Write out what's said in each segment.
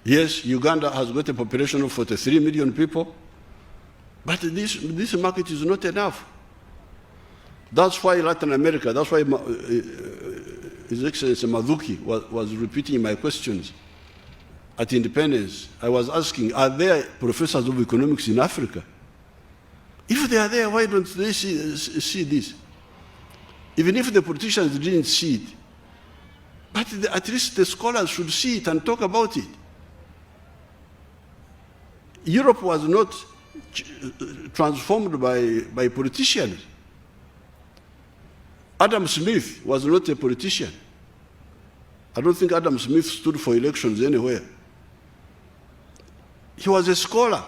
Yes, Uganda has got a population of 43 million people, but this market is not enough. That's why Latin America, that's why His Excellency Maduki was repeating my questions at independence. I was asking, are there professors of economics in Africa? If they are there, why don't they see this? Even if the politicians didn't see it, but at least the scholars should see it and talk about it. Europe was not transformed by politicians. Adam Smith was not a politician. I don't think Adam Smith stood for elections anywhere. He was a scholar.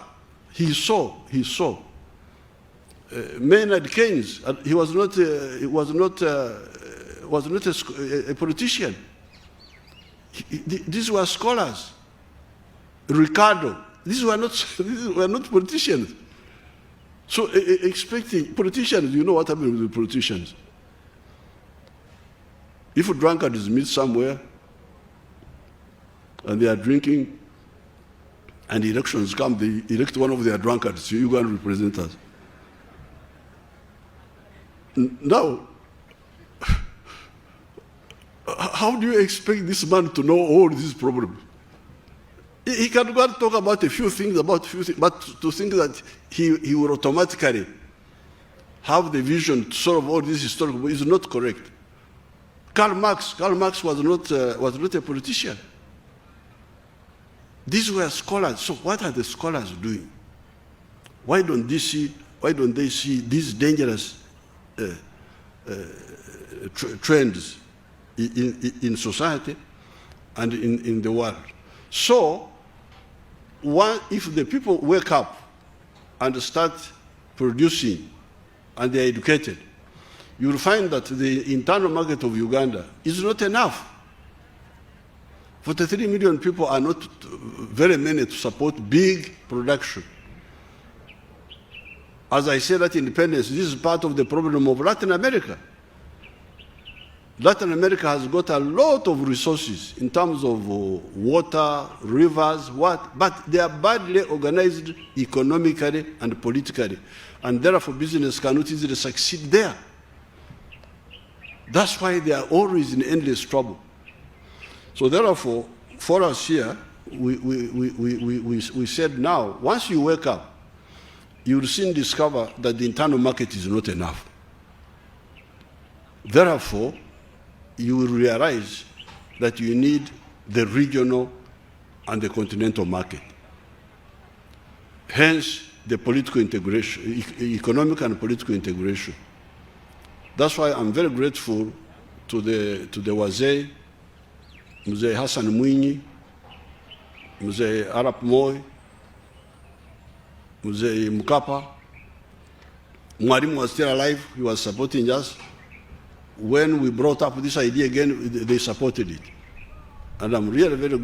He saw. Maynard Keynes, he was not a politician. These were scholars. Ricardo, these were not politicians. So expecting politicians, you know what happened with the politicians. If a drunkard is meet somewhere and they are drinking and the elections come, they elect one of their drunkards, so you go and represent us. Now, how do you expect this man to know all these problems? He can go and talk about a few things, but to think that he will automatically have the vision to solve all these historical is not correct. Karl Marx was not a politician. These were scholars. So what are the scholars doing? Why don't they see these dangerous trends in society and in the world? So, if the people wake up and start producing and they're educated, you will find that the internal market of Uganda is not enough. 43 million people are not very many to support big production. As I said at independence, this is part of the problem of Latin America. Latin America has got a lot of resources in terms of water, rivers, but they are badly organized economically and politically, and therefore business cannot easily succeed there. That's why they are always in endless trouble. So therefore, for us here, we said now, once you wake up, you will soon discover that the internal market is not enough. Therefore, you will realize that you need the regional and the continental market. Hence, the political integration, economic and political integration. That's why I'm very grateful to the Wazee, Mzee Hassan Mwinyi, Mzee Arap Moi, Mzee Mkapa. Mwalimu was still alive, he was supporting us. When we brought up this idea again, they supported it. And I'm really very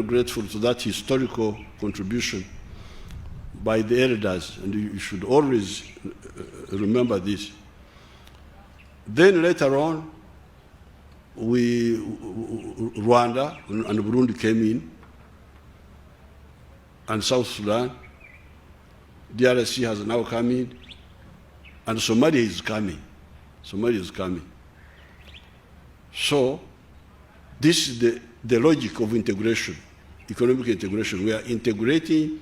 grateful to that historical contribution by the elders, and you should always remember this. Then later on, Rwanda and Burundi came in, and South Sudan, DRC has now come in, and Somalia is coming. Somalia is coming. So, this is the logic of integration, economic integration. We are integrating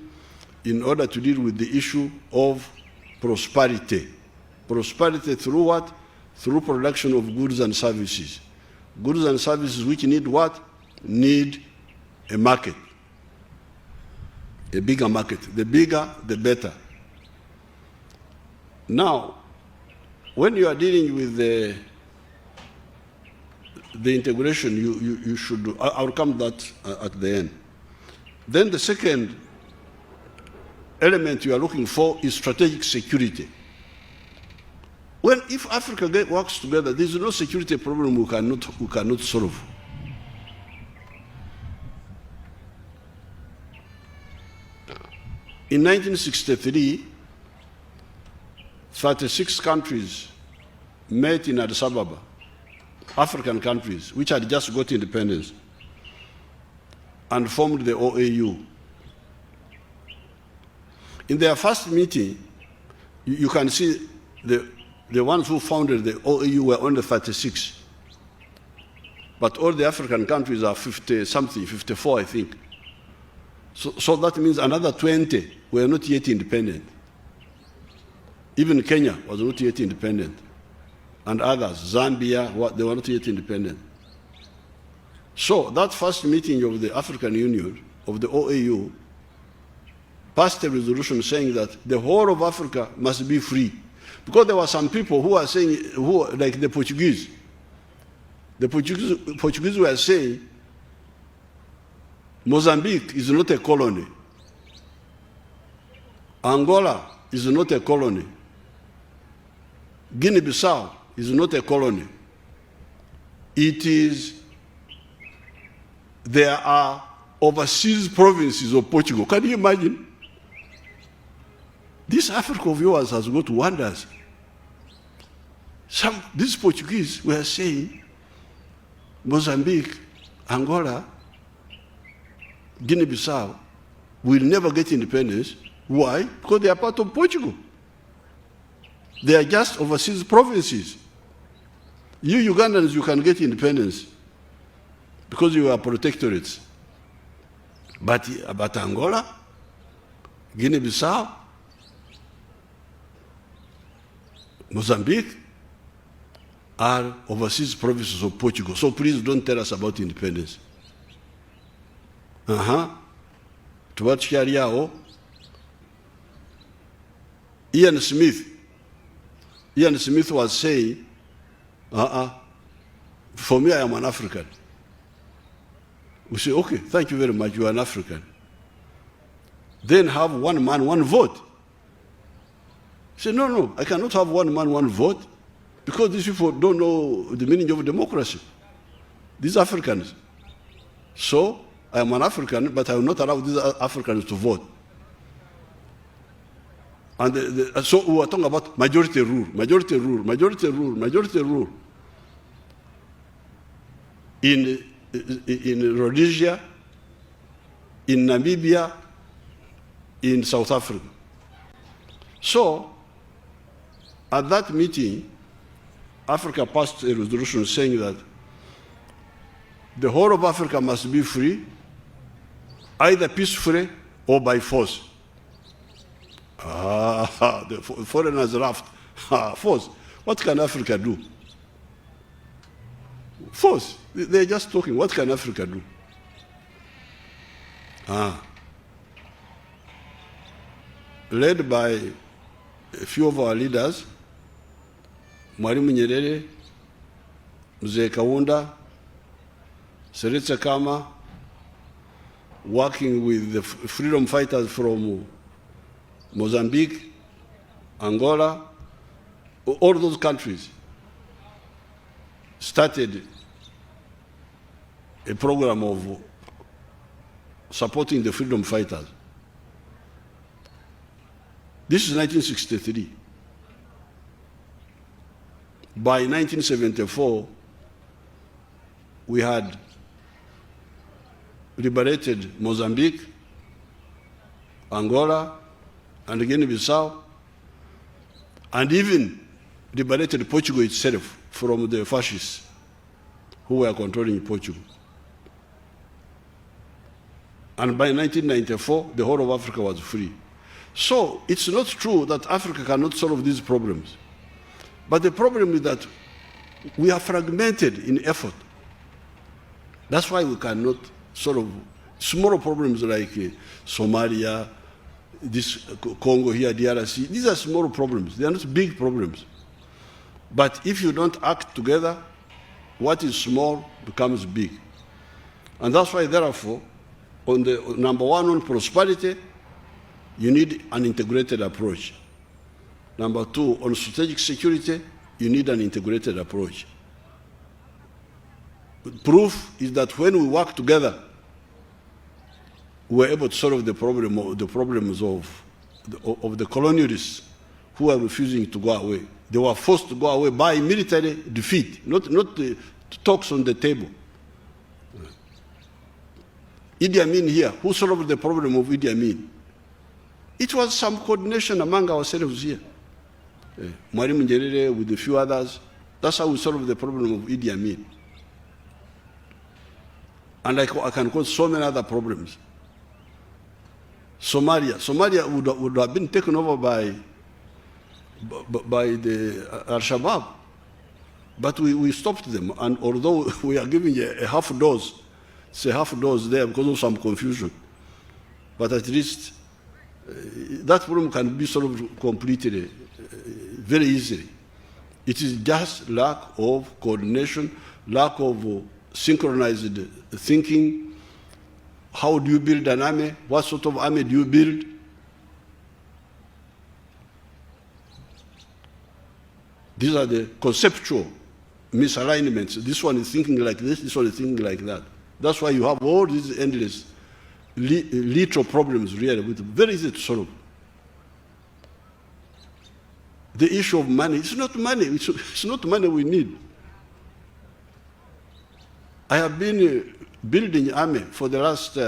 in order to deal with the issue of prosperity. Prosperity through what? Through production of goods and services. Goods and services which need what? Need a market. A bigger market. The bigger, the better. Now, when you are dealing with the integration, you should, I'll come to that at the end. Then the second element you are looking for is strategic security. Well, if Africa works together, there is no security problem we cannot solve. In 1963, 36 countries met in Addis Ababa, African countries, which had just got independence. and formed the OAU. In their first meeting, you can see the ones who founded the OAU were only 36. But all the African countries are 50-something, 54, I think. So that means another 20 were not yet independent. Even Kenya was not yet independent. And others, Zambia, they were not yet independent. So that first meeting of the African Union, of the OAU, passed a resolution saying that the whole of Africa must be free. Because there were some people who are saying, like the Portuguese. The Portuguese were saying, Mozambique is not a colony. Angola is not a colony. Guinea-Bissau is not a colony. There are overseas provinces of Portugal. Can you imagine? This Africa of yours has got wonders. These Portuguese were saying Mozambique, Angola, Guinea-Bissau will never get independence. Why? Because they are part of Portugal. They are just overseas provinces. You Ugandans, you can get independence because you are protectorates. But Angola, Guinea-Bissau, Mozambique are overseas provinces of Portugal. So please don't tell us about independence. Tubachiariao. Ian Smith was saying, for me, I am an African. We say, okay, thank you very much, you are an African. Then have one man, one vote. He said, no, I cannot have one man, one vote, because these people don't know the meaning of democracy. These Africans. So, I am an African, but I will not allow these Africans to vote. And so we were talking about majority rule. In Rhodesia, in Namibia, in South Africa. So, at that meeting, Africa passed a resolution saying that the whole of Africa must be free, either peacefully or by force. The foreigners laughed. Force. What can Africa do? Force. They're just talking. What can Africa do? Led by a few of our leaders, Mwalimu Nyerere, Mzee Kaunda, Seretse Khama, working with the freedom fighters from Mozambique, Angola, all those countries, started a program of supporting the freedom fighters. This is 1963. By 1974, we had liberated Mozambique, Angola, and Guinea-Bissau, and even liberated Portugal itself from the fascists who were controlling Portugal. And by 1994, the whole of Africa was free. So it's not true that Africa cannot solve these problems. But the problem is that we are fragmented in effort. That's why we cannot solve small problems like Somalia, this Congo here, DRC. These are small problems. They are not big problems. But if you don't act together, what is small becomes big. And that's why, therefore, on the number one, on prosperity, you need an integrated approach. Number two, on strategic security, you need an integrated approach. Proof is that when we work together, we were able to solve the problems of the colonialists who are refusing to go away. They were forced to go away by military defeat, not the talks on the table. Idi Amin here, who solved the problem of Idi Amin? It was some coordination among ourselves here. Mwalimu Nyerere with a few others. That's how we solved the problem of Idi Amin. And I can quote so many other problems. Somalia would have been taken over by the Al-Shabaab. But we stopped them. And although we are giving a half dose, it's a half dose there because of some confusion. But at least that problem can be solved completely, very easily. It is just lack of coordination, lack of synchronized thinking. How do you build an army? What sort of army do you build? These are the conceptual misalignments. This one is thinking like this one is thinking like that. That's why you have all these endless little problems really, with very easy to solve. The issue of money, it's not money, it's not money we need. I have been building army for the last